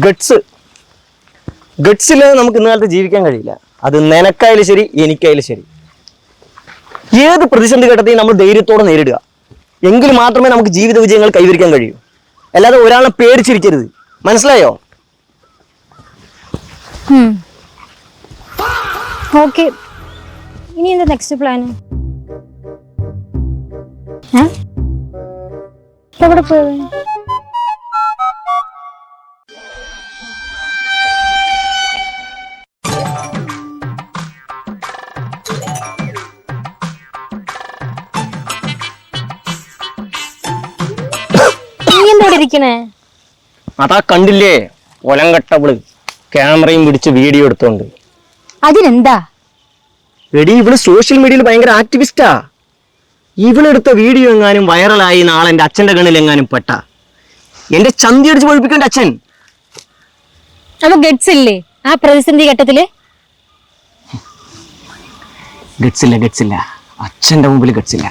ഗട്സ് ഗട്സില്ലാതെ നമുക്ക് ഇന്ന് കാലത്ത് ജീവിക്കാൻ കഴിയില്ല. അത് നിനക്കായാലും ശരി, എനിക്കായാലും ശരി. ഏത് പ്രതിസന്ധി ഘട്ടത്തെയും നമ്മൾ ധൈര്യത്തോടെ നേരിടുക. എങ്കിൽ മാത്രമേ നമുക്ക് ജീവിത വിജയങ്ങൾ കൈവരിക്കാൻ കഴിയൂ. അല്ലാതെ ഒരാളെ പേടിച്ചിരിക്കരുത്. മനസ്സിലായോ? ഓക്കെ, ഇനി എന്താ നെക്സ്റ്റ് പ്ലാൻ? എവിടെ പോയത്? നീ എന്തോടെ ഇരിക്കണേ? അതാ കണ്ടില്ലേ, ഒലങ്കട്ടവള് ക്യാമറയും പിടിച്ച് വീഡിയോ എടുത്തോണ്ട്. അതിനെന്താ? എടി, ഇവള് സോഷ്യൽ മീഡിയയിൽ ഭയങ്കര ആക്ടിവിസ്റ്റാ. ഇവളെടുത്ത വീഡിയോ എങ്ങാനും വൈറലായി നാളെ എൻ്റെ അച്ഛൻ്റെ കണ്ണിൽ എങ്ങാനും പെട്ട എന്റെ ചന്തി അടിച്ച് പൊഴിപ്പിക്കേണ്ട അച്ഛൻ. അപ്പൊ ഗട്സ് ഇല്ലേ ആ പ്രതിസന്ധി ഘട്ടത്തില്? ഗട്സില്ല, അച്ഛന്റെ മുമ്പിൽ ഗട്സില്ല.